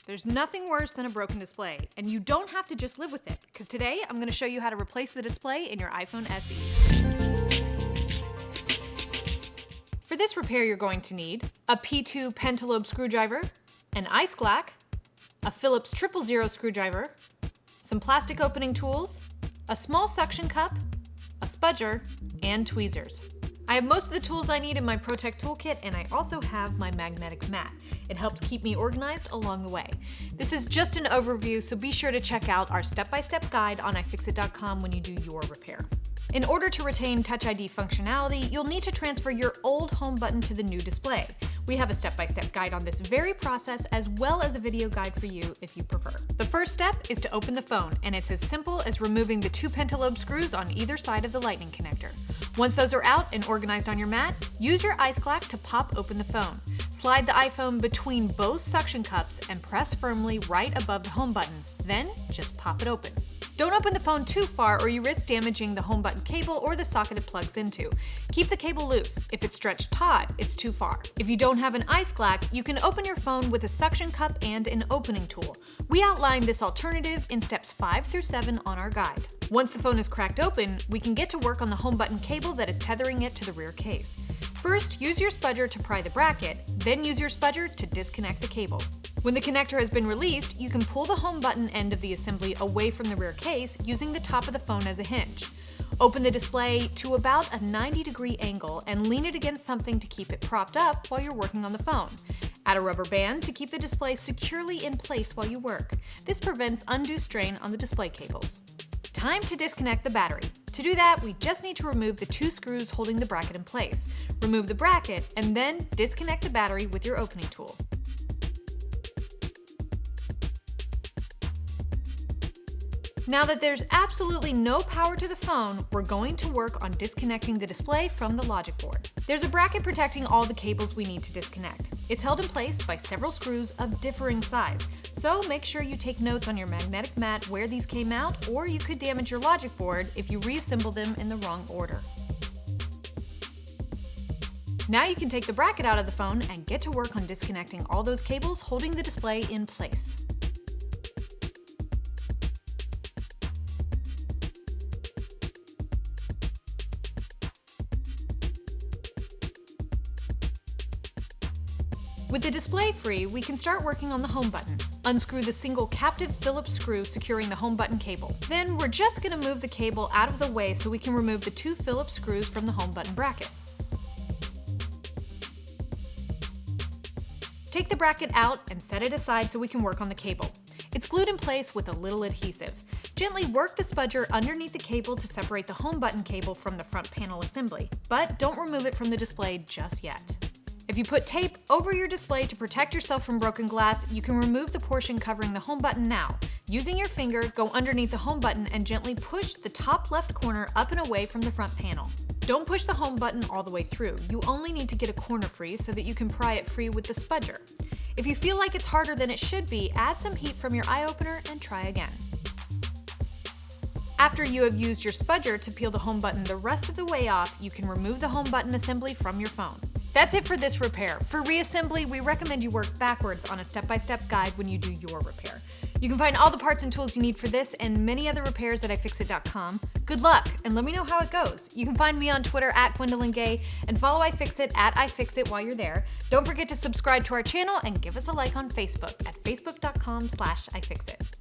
There's nothing worse than a broken display, and you don't have to just live with it, because today I'm going to show you how to replace the display in your iPhone SE. For this repair, you're going to need a P2 pentalobe screwdriver, an ice glack, a Phillips 000 screwdriver, some plastic opening tools, a small suction cup, a spudger, and tweezers. I have most of the tools I need in my Protect toolkit, and I also have my magnetic mat. It helps keep me organized along the way. This is just an overview, so be sure to check out our step-by-step guide on iFixit.com when you do your repair. In order to retain Touch ID functionality, you'll need to transfer your old home button to the new display. We have a step-by-step guide on this very process, as well as a video guide for you if you prefer. The first step is to open the phone, and it's as simple as removing the 2 pentalobe screws on either side of the lightning connector. Once those are out and organized on your mat, use your ice glack to pop open the phone. Slide the iPhone between both suction cups and press firmly right above the home button. Then just pop it open. Don't open the phone too far or you risk damaging the home button cable or the socket it plugs into. Keep the cable loose. If it's stretched taut, it's too far. If you don't have an ice glack, you can open your phone with a suction cup and an opening tool. We outlined this alternative in steps 5 through 7 on our guide. Once the phone is cracked open, we can get to work on the home button cable that is tethering it to the rear case. First, use your spudger to pry the bracket, then use your spudger to disconnect the cable. When the connector has been released, you can pull the home button end of the assembly away from the rear case using the top of the phone as a hinge. Open the display to about a 90-degree angle and lean it against something to keep it propped up while you're working on the phone. Add a rubber band to keep the display securely in place while you work. This prevents undue strain on the display cables. Time to disconnect the battery. To do that, we just need to remove the 2 screws holding the bracket in place. Remove the bracket and then disconnect the battery with your opening tool. Now that there's absolutely no power to the phone, we're going to work on disconnecting the display from the logic board. There's a bracket protecting all the cables we need to disconnect. It's held in place by several screws of differing size, so make sure you take notes on your magnetic mat where these came out, or you could damage your logic board if you reassemble them in the wrong order. Now you can take the bracket out of the phone and get to work on disconnecting all those cables holding the display in place. With the display free, we can start working on the home button. Unscrew the single captive Phillips screw securing the home button cable. Then we're just going to move the cable out of the way so we can remove the 2 Phillips screws from the home button bracket. Take the bracket out and set it aside so we can work on the cable. It's glued in place with a little adhesive. Gently work the spudger underneath the cable to separate the home button cable from the front panel assembly, but don't remove it from the display just yet. If you put tape over your display to protect yourself from broken glass, you can remove the portion covering the home button now. Using your finger, go underneath the home button and gently push the top left corner up and away from the front panel. Don't push the home button all the way through. You only need to get a corner free so that you can pry it free with the spudger. If you feel like it's harder than it should be, add some heat from your eye opener and try again. After you have used your spudger to peel the home button the rest of the way off, you can remove the home button assembly from your phone. That's it for this repair. For reassembly, we recommend you work backwards on a step-by-step guide when you do your repair. You can find all the parts and tools you need for this and many other repairs at iFixit.com. Good luck, and let me know how it goes. You can find me on Twitter @GwendolynGay and follow iFixit @iFixit while you're there. Don't forget to subscribe to our channel and give us a like on Facebook at facebook.com/iFixit.